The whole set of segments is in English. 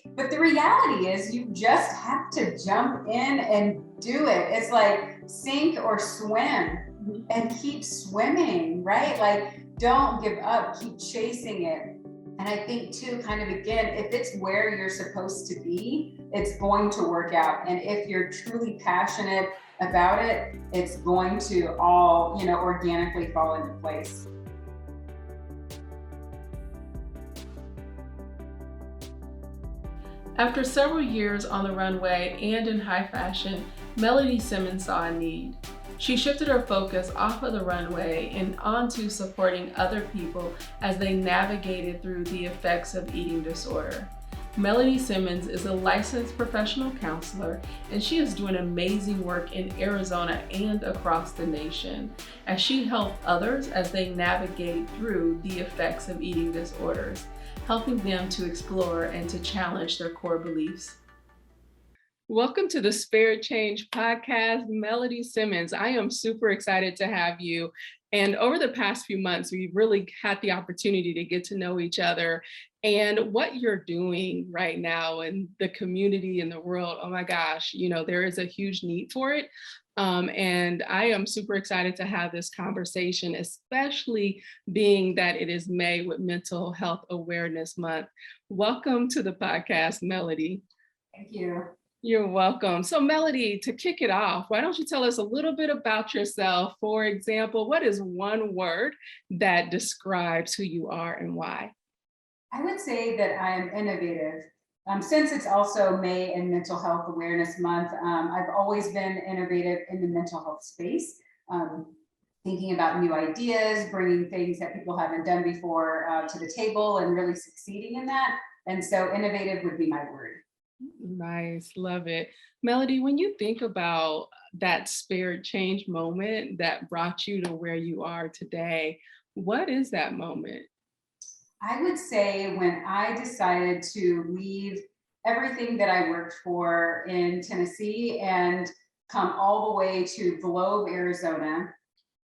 But the reality is you just have to jump in and do it. It's like sink or swim and keep swimming, right? Like don't give up, keep chasing it. And I think too, kind of again, if it's where you're supposed to be, it's going to work out. And if you're truly passionate about it, it's going to all, organically fall into place. After several years on the runway and in high fashion, Melodie Simmons saw a need. She shifted her focus off of the runway and onto supporting other people as they navigated through the effects of eating disorder. Melodie Simmons is a licensed professional counselor, and she is doing amazing work in Arizona and across the nation as she helps others as they navigate through the effects of eating disorders, helping them to explore and to challenge their core beliefs. Welcome to the Spirit Change podcast, Melodie Simmons. I am super excited to have you. And over the past few months, we've really had the opportunity to get to know each other and what you're doing right now in the community and the world. Oh my gosh, there is a huge need for it. And I am super excited to have this conversation, especially being that it is May with Mental Health Awareness Month. Welcome to the podcast, Melodie. Thank you. You're welcome. So Melodie, to kick it off, why don't you tell us a little bit about yourself? For example, what is one word that describes who you are and why? I would say that I'm innovative. Since it's also May and Mental Health Awareness Month, I've always been innovative in the mental health space, thinking about new ideas, bringing things that people haven't done before to the table and really succeeding in that. And so innovative would be my word. Nice, love it. Melodie, when you think about that spirit change moment that brought you to where you are today, what is that moment? I would say when I decided to leave everything that I worked for in Tennessee and come all the way to Globe, Arizona,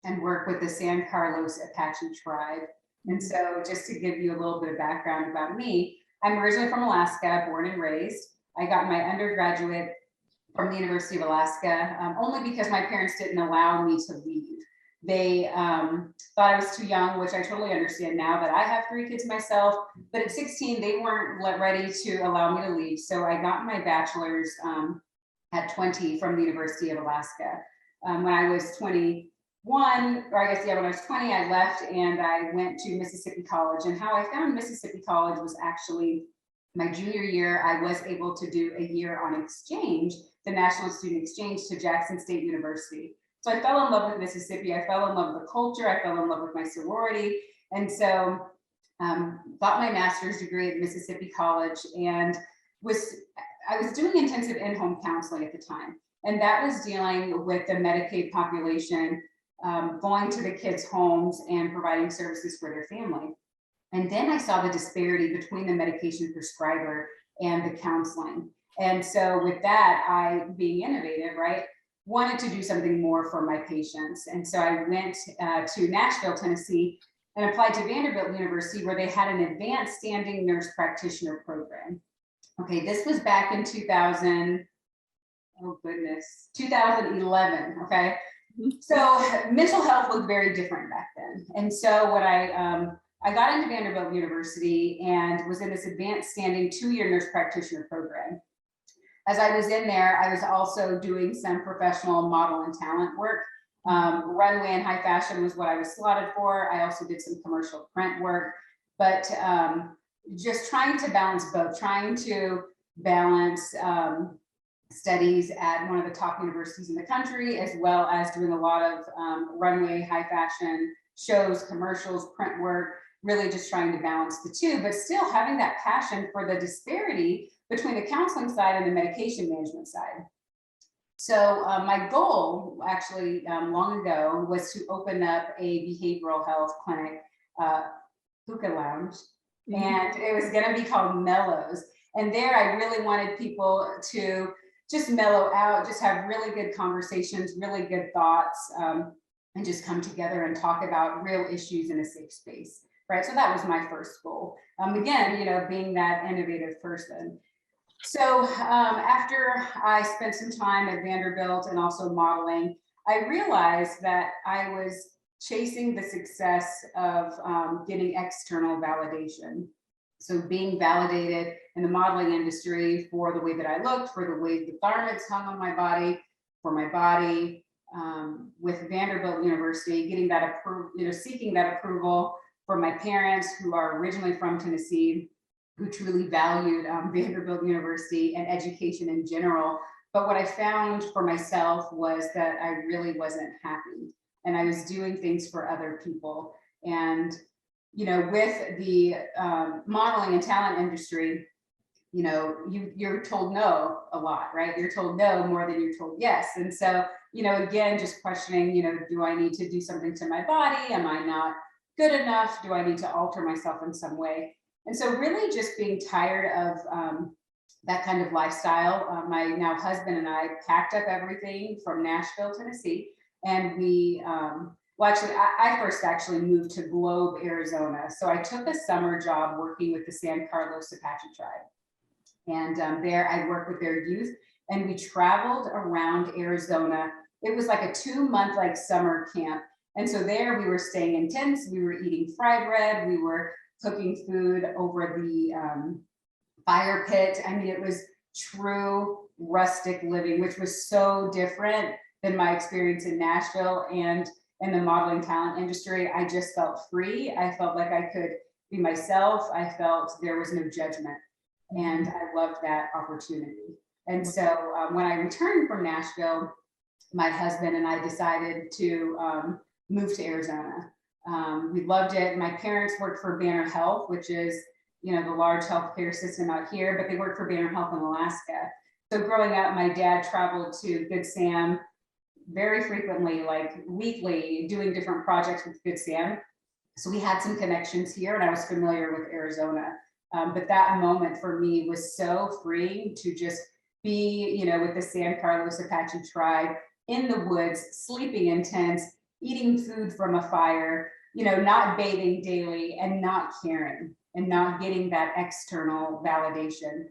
and work with the San Carlos Apache tribe. And so, just to give you a little bit of background about me, I'm originally from Alaska, born and raised. I got my undergraduate from the University of Alaska only because my parents didn't allow me to leave. They thought I was too young, which I totally understand now that I have 3 kids myself. But at 16, they weren't ready to allow me to leave. So I got my bachelor's at 20 from the University of Alaska. When I was 21, or I guess, yeah, when I was 20, I left and I went to Mississippi College. And how I found Mississippi College was actually my junior year. I was able to do a year on exchange, the National Student Exchange, to Jackson State University. So I fell in love with Mississippi. I fell in love with the culture. I fell in love with my sorority. And so got my master's degree at Mississippi College and I was doing intensive in-home counseling at the time. And that was dealing with the Medicaid population, going to the kids' homes and providing services for their family. And then I saw the disparity between the medication prescriber and the counseling. And so with that, I, being innovative, right, wanted to do something more for my patients. And so I went to Nashville, Tennessee, and applied to Vanderbilt University, where they had an advanced standing nurse practitioner program. Okay, this was back in 2011, okay? So mental health looked very different back then. And so what I got into Vanderbilt University and was in this advanced standing 2-year nurse practitioner program. As I was in there, I was also doing some professional model and talent work. Runway and high fashion was what I was slotted for. I also did some commercial print work, but just trying to balance both, trying to balance studies at one of the top universities in the country, as well as doing a lot of runway, high fashion shows, commercials, print work, really just trying to balance the two, but still having that passion for the disparity between the counseling side and the medication management side. So my goal actually long ago was to open up a behavioral health clinic, hookah lounge, and it was going to be called Mellows. And there I really wanted people to just mellow out, just have really good conversations, really good thoughts, and just come together and talk about real issues in a safe space, right? So that was my first goal. Again, being that innovative person. After I spent some time at Vanderbilt and also modeling, I realized that I was chasing the success of getting external validation. So being validated in the modeling industry for the way that I looked, for the way the garments hung on my body, for my body, with Vanderbilt University, getting that approved, seeking that approval from my parents who are originally from Tennessee, who truly valued Vanderbilt University and education in general. But what I found for myself was that I really wasn't happy and I was doing things for other people. And, with the modeling and talent industry, you're told no a lot, right? You're told no more than you're told yes. And so, again, just questioning, do I need to do something to my body? Am I not good enough? Do I need to alter myself in some way? And so, really, just being tired of that kind of lifestyle. My now husband and I packed up everything from Nashville, Tennessee, and well, actually, I first actually moved to Globe, Arizona. So I took a summer job working with the San Carlos Apache tribe. And there I worked with their youth and we traveled around Arizona. It was like a 2 month like summer camp. And so there we were staying in tents, we were eating fried bread, we were cooking food over the fire pit. I mean, it was true rustic living, which was so different than my experience in Nashville and in the modeling talent industry. I just felt free. I felt like I could be myself. I felt there was no judgment. And I loved that opportunity. And so when I returned from Nashville, my husband and I decided to move to Arizona. We loved it. My parents worked for Banner Health, which is, the large healthcare system out here, but they worked for Banner Health in Alaska. So growing up, my dad traveled to Good Sam very frequently, like weekly, doing different projects with Good Sam. So we had some connections here, and I was familiar with Arizona. But that moment for me was so freeing to just be, with the San Carlos Apache tribe in the woods, sleeping in tents, eating food from a fire, not bathing daily and not caring and not getting that external validation.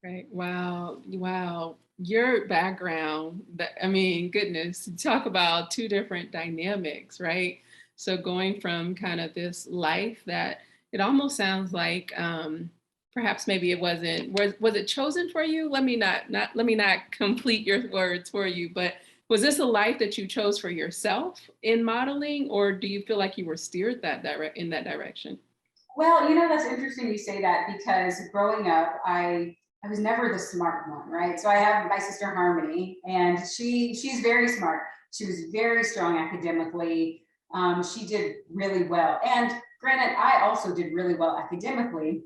Right. Wow. Wow. Your background, I mean, goodness, talk about two different dynamics, right? So going from kind of this life that it almost sounds like perhaps maybe it wasn't, was it chosen for you? Let me not complete your words for you, but was this a life that you chose for yourself in modeling, or do you feel like you were steered in that direction? Well, that's interesting you say that because growing up, I was never the smart one, right? So I have my sister Harmony, and she's very smart. She was very strong academically. She did really well, and granted, I also did really well academically,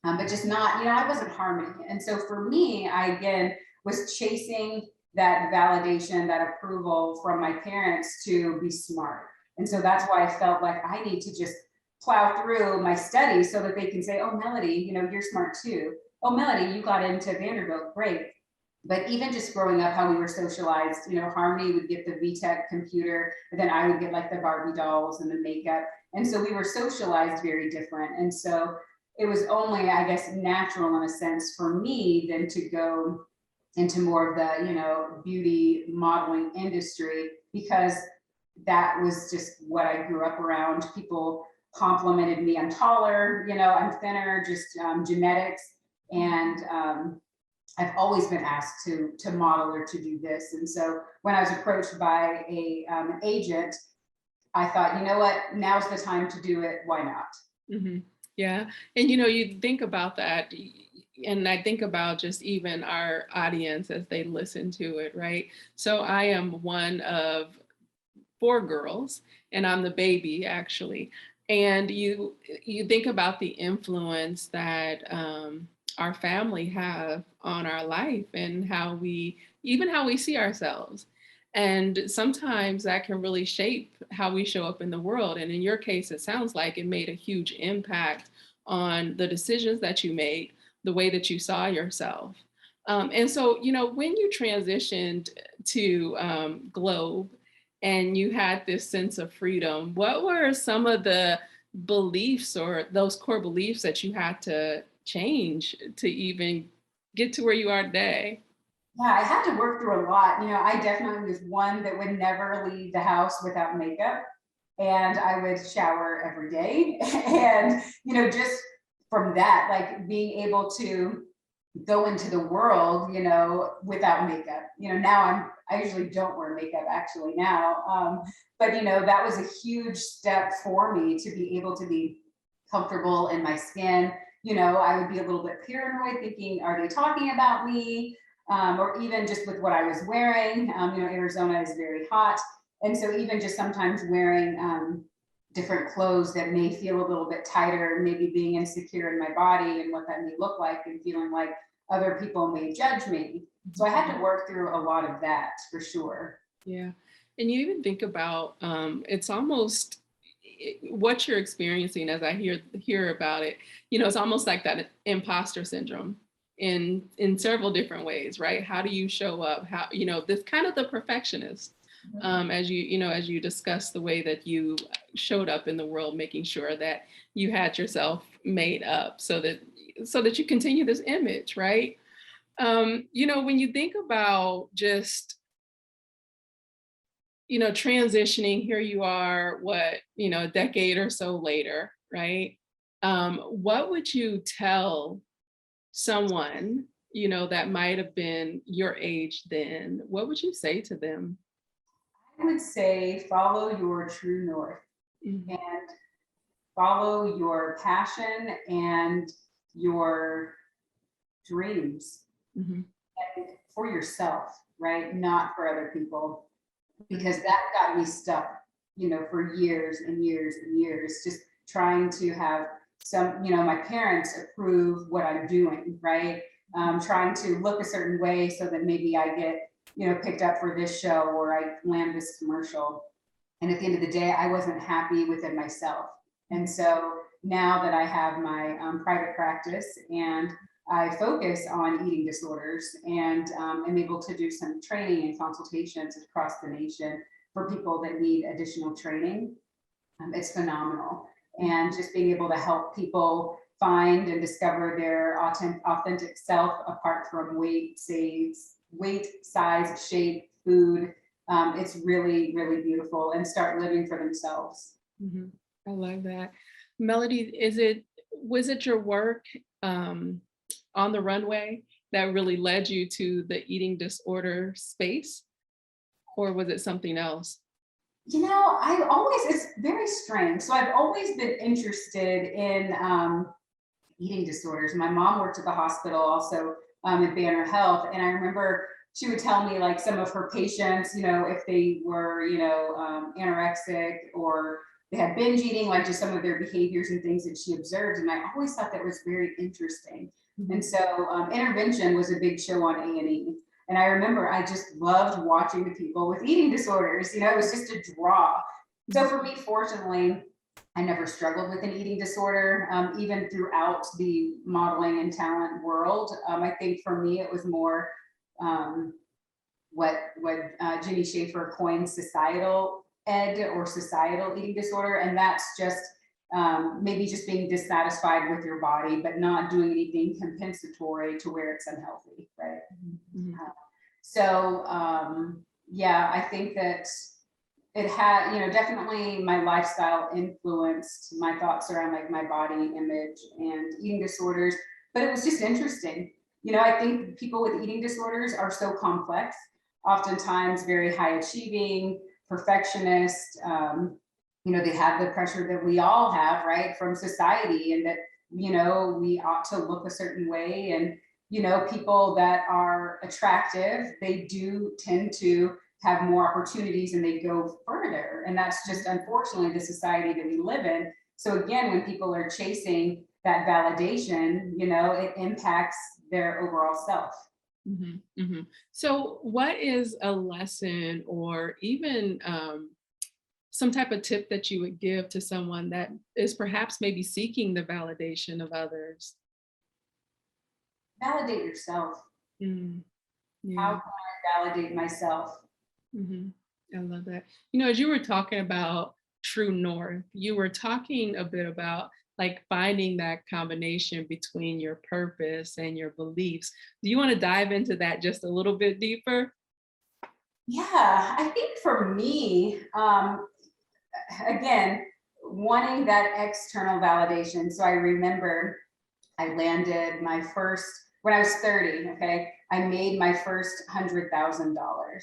but just not, I wasn't Harmony. And so for me, I again was chasing that validation, that approval from my parents to be smart. And so that's why I felt like I need to just plow through my studies so that they can say, oh, Melody, you're smart too. Oh, Melody, you got into Vanderbilt, great. But even just growing up, how we were socialized, Harmony would get the VTech computer, and then I would get like the Barbie dolls and the makeup. And so we were socialized very different. And so it was only, I guess, natural in a sense for me then to go into more of the, beauty modeling industry because that was just what I grew up around. People complimented me. I'm taller, I'm thinner, just genetics. And I've always been asked to model or to do this. And so when I was approached by an agent, I thought, you know what, now's the time to do it. Why not? Mm-hmm. Yeah. And you think about that, and I think about just even our audience as they listen to it, right? So I am one of four girls, and I'm the baby actually. And you think about the influence that our family have on our life and how we see ourselves. And sometimes that can really shape how we show up in the world. And in your case, it sounds like it made a huge impact on the decisions that you made, the way that you saw yourself. And so, when you transitioned to Globe and you had this sense of freedom, what were some of the beliefs or those core beliefs that you had to change to even get to where you are today? Yeah, I had to work through a lot. I definitely was one that would never leave the house without makeup. And I would shower every day. And, just from that, like being able to go into the world, without makeup. Now I usually don't wear makeup actually now. But that was a huge step for me to be able to be comfortable in my skin. I would be a little bit paranoid thinking, are they talking about me? Or even just with what I was wearing. Arizona is very hot. And so even just sometimes wearing different clothes that may feel a little bit tighter, maybe being insecure in my body and what that may look like and feeling like other people may judge me. So I had to work through a lot of that for sure. Yeah. And you even think about it's almost what you're experiencing as I hear about it, it's almost like that imposter syndrome in several different ways, right? How do you show up? How, this kind of the perfectionist, as as you discuss the way that you showed up in the world, making sure that you had yourself made up so that you continue this image, right? When you think about just transitioning, here you are, what, a decade or so later, right? What would you tell someone, that might have been your age then? What would you say to them? I would say follow your true north Mhm, and follow your passion and your dreams mhm, and for yourself, right? Not for other people, mhm, because that got me stuck, for years and years and years, just trying to have my parents approve what I'm doing, right? Trying to look a certain way so that maybe I get, picked up for this show or I land this commercial. And at the end of the day, I wasn't happy within myself. And mhm, so now that I have my private practice and I focus on eating disorders and am able to do some training and consultations across the nation for people that need additional training, it's phenomenal. mhm. And just being able to help people find and discover their authentic self apart from weight, size, shape, food. It's really, really beautiful and start living for themselves. Mhm. I love that. Melody, was it your work um, on the runway that really led you to the eating disorder space, or was it something else? It's very strange. So I've always been interested in eating disorders. My mom worked at the hospital also at Banner Health. And I remember she would tell me like some of her patients, if they were, anorexic or they had binge eating, like just some of their behaviors and things that she observed. And I always thought that was very interesting. And Mhm, so Intervention was a big show on A&E. And I remember I just loved watching the people with eating disorders. It was just a draw. So mhm, for me, fortunately, I never struggled with an eating disorder, even throughout the modeling and talent world. I think for me, it was more um, what Jenny Schaefer coined societal ed or societal eating disorder, and that's just maybe just being dissatisfied with your body, but not doing anything compensatory to where it's unhealthy, right? mhm, mhm, Yeah, I think that it had, definitely my lifestyle influenced my thoughts around like my body image and eating disorders, but it was just interesting. I think people with eating disorders are so complex, oftentimes very high achieving, perfectionist. They have the pressure that we all have, right, from society, and that, we ought to look a certain way. And, people that are attractive, they do tend to have more opportunities and they go further. And that's just unfortunately the society that we live in. So again, when people are chasing that validation, it impacts their overall self. mhm, mhm. So, what is a lesson or even some type of tip that you would give to someone that is perhaps maybe seeking the validation of others? Validate yourself. Mm, How yeah. can I validate myself? Mhm. I love that. As you were talking about true north, you were talking a bit about like finding that combination between your purpose and your beliefs. Do you want to dive into that just a little bit deeper? Yeah, I think for me, again, wanting that external validation. So I remember I landed my first, when I was 30, okay, I made my first $100,000.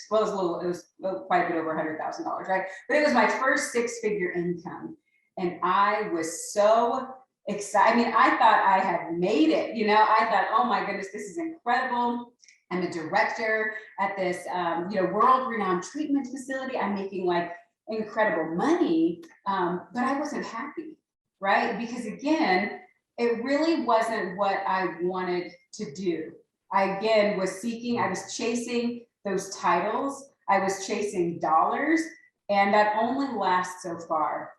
Well, it was quite a bit over $100,000, right? But it was my first six-figure income. And I was so excited. I mean, I thought I had made it, I thought, oh my goodness, this is incredible. I'm a director at this, world-renowned treatment facility. I'm making like incredible money, but I wasn't happy, right? Because again, it really wasn't what I wanted to do. I again I was chasing those titles, I was chasing dollars, and that only lasts so far.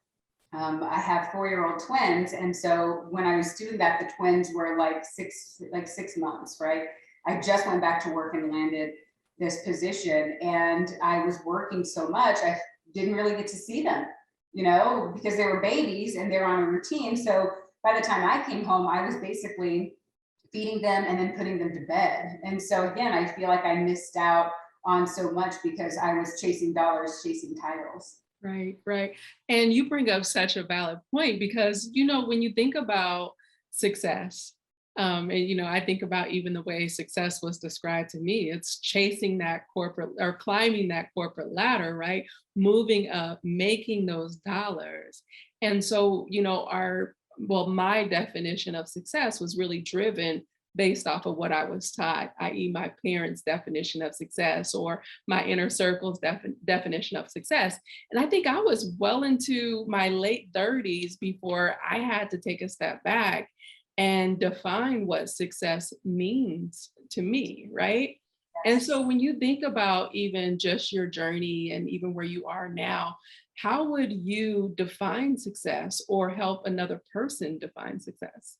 I have 4-year-old twins, and so when I was doing that, the twins were like 6 months, right? I just went back to work and landed this position, and I was working so much, I didn't really get to see them, because they were babies and they're on a routine. So by the time I came home, I was basically feeding them and then putting them to bed. And so again, I feel like I missed out on so much because I was chasing dollars, chasing titles. Right, right. And you bring up such a valid point because, when you think about success, and, I think about even the way success was described to me, it's chasing that corporate or climbing that corporate ladder, right? Moving up, making those dollars. And so, my definition of success was really driven based off of what I was taught, i.e., my parents' definition of success or my inner circle's definition of success. And I think I was well into my late 30s before I had to take a step back and define what success means to me, right? And so when you think about even just your journey and even where you are now, how would you define success or help another person define success?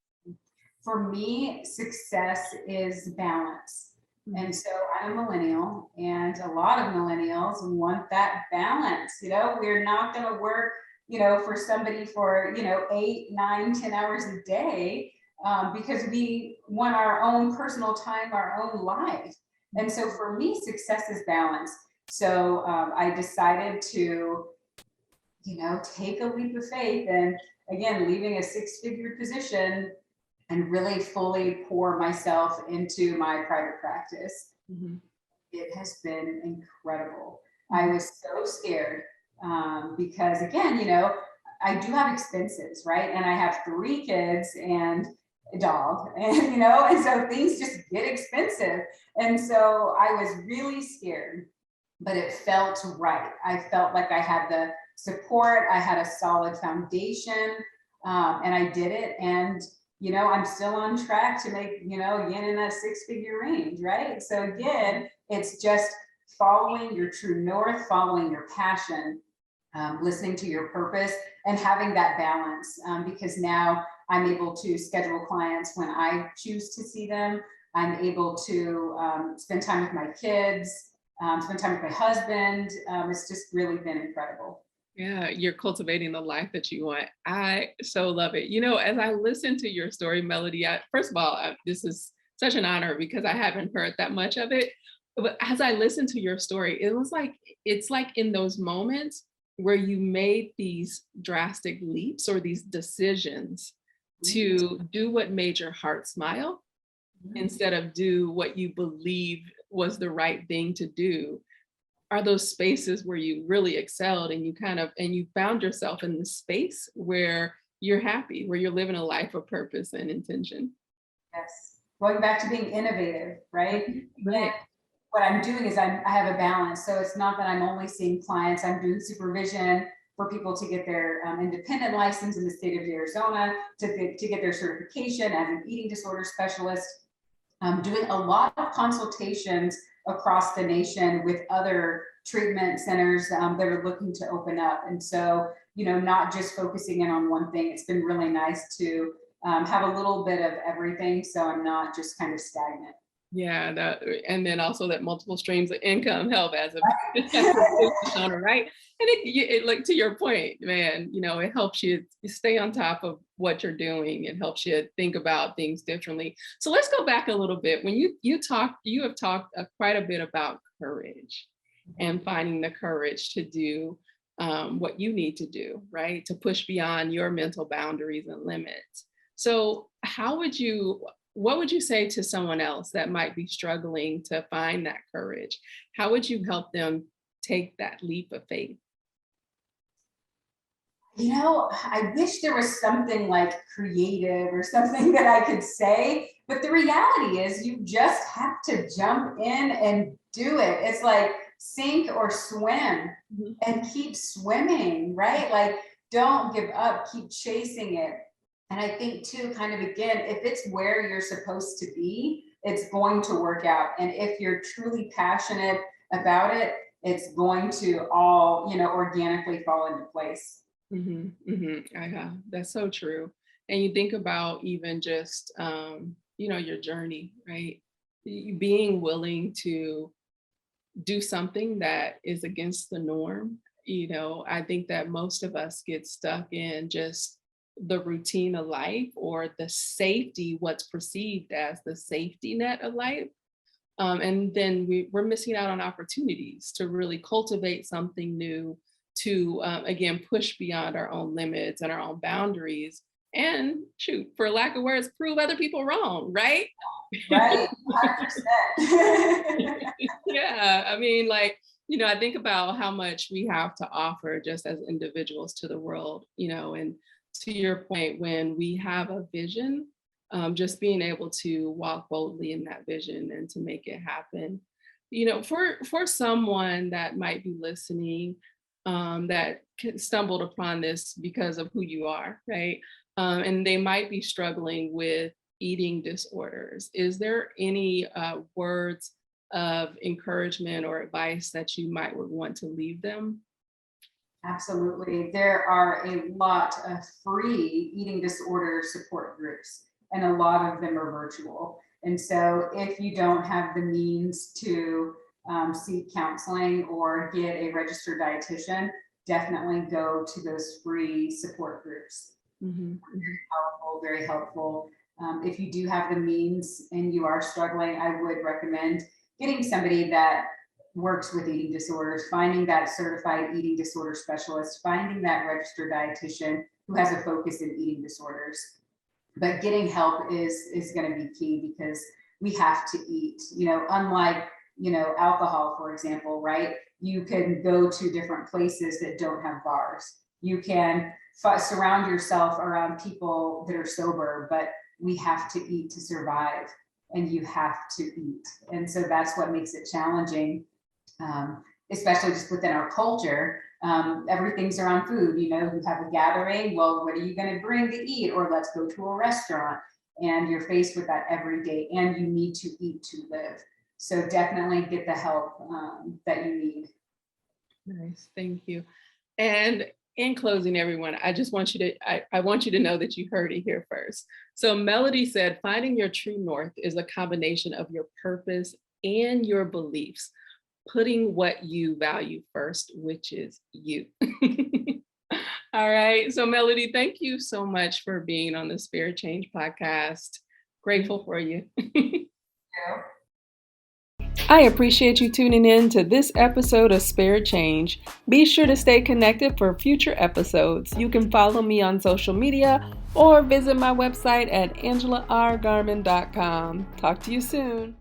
For me, success is balance. And so I'm a millennial, and a lot of millennials want that balance. We're not going to work, for somebody for, 8, 9, 10 hours a day, because we want our own personal time, our own life. And so for me, success is balance. So I decided to, take a leap of faith, and again, leaving a six-figure position and really fully pour myself into my private practice. Mhm. It has been incredible. I was so scared, because again, I do have expenses, right? And I have 3 kids and a dog, and and so things just get expensive. And so I was really scared, but it felt right. I felt like I had the support, I had a solid foundation, and I did it. And I'm still on track to make, yen in that six-figure range, right? So again, it's just following your true north, following your passion, listening to your purpose, and having that balance. Because now I'm able to schedule clients when I choose to see them. I'm able to spend time with my kids, spend time with my husband. It's just really been incredible. Yeah, you're cultivating the life that you want. I so love it. As I listen to your story, Melody, first of all, this is such an honor because I haven't heard that much of it. But as I listened to your story, it's like in those moments where you made these drastic leaps or these decisions to do what made your heart smile instead of do what you believe was the right thing to do are those spaces where you really excelled and you found yourself in the space where you're happy, where you're living a life of purpose and intention. Yes. Going back to being innovative, right? And Right. what I'm doing is I have a balance. So it's not that I'm only seeing clients, I'm doing supervision for people to get their independent license in the state of Arizona, to get their certification as an eating disorder specialist. I'm doing a lot of consultations across the nation with other treatment centers that are looking to open up. And so, not just focusing in on one thing. It's been really nice to have a little bit of everything, so I'm not just kind of stagnant. Yeah, and then also that multiple streams of income help as a as a business owner, right? And it like to your point, man, it helps you stay on top of what you're doing. It helps you think about things differently. So let's go back a little bit. When you have talked quite a bit about courage and finding the courage to do what you need to do, right? To push beyond your mental boundaries and limits. So, what would you say to someone else that might be struggling to find that courage? How would you help them take that leap of faith? I wish there was something like creative or something that I could say, but the reality is you just have to jump in and do it. It's like sink or swim Mhm. and keep swimming, right? Like don't give up, keep chasing it. And I think too, kind of again, if it's where you're supposed to be, it's going to work out. And if you're truly passionate about it, it's going to all, organically fall into place. Mhm, mhm. That's so true. And you think about even just, your journey, right? Being willing to do something that is against the norm. I think that most of us get stuck in just the routine of life or the safety, what's perceived as the safety net of life. And then we're missing out on opportunities to really cultivate something new, to again push beyond our own limits and our own boundaries. And shoot, for lack of words, prove other people wrong, right? Right, 100%. Yeah, I mean, like, I think about how much we have to offer just as individuals to the world, and to your point, when we have a vision, just being able to walk boldly in that vision and to make it happen. For someone that might be listening, that stumbled upon this because of who you are, right? And they might be struggling with eating disorders. Is there any words of encouragement or advice that you might would want to leave them? Absolutely. There are a lot of free eating disorder support groups, and a lot of them are virtual. And so, if you don't have the means to seek counseling or get a registered dietitian, definitely go to those free support groups. Mhm, mhm, Powerful, very helpful. If you do have the means and you are struggling, I would recommend getting somebody that works with eating disorders, finding that certified eating disorder specialist, finding that registered dietitian who has a focus in eating disorders. But getting help is going to be key because we have to eat. Unlike alcohol, for example, right? You can go to different places that don't have bars. You can surround yourself around people that are sober, but we have to eat to survive, and you have to eat. And so that's what makes it challenging, especially just within our culture. Everything's around food. You have a gathering. Well, what are you going to bring to eat? Or let's go to a restaurant. And you're faced with that every day, and you need to eat to live. So definitely get the help that you need. nice, thank you. And in closing, everyone, I just want you to I want you to know that you heard it here first. So Melody said, finding your true north is a combination of your purpose and your beliefs, putting what you value first, which is you. All right. So, Melody, thank you so much for being on the Spirit Change podcast. Grateful for you. I appreciate you tuning in to this episode of Spirit Change. Be sure to stay connected for future episodes. You can follow me on social media or visit my website at angelargarman.com. Talk to you soon.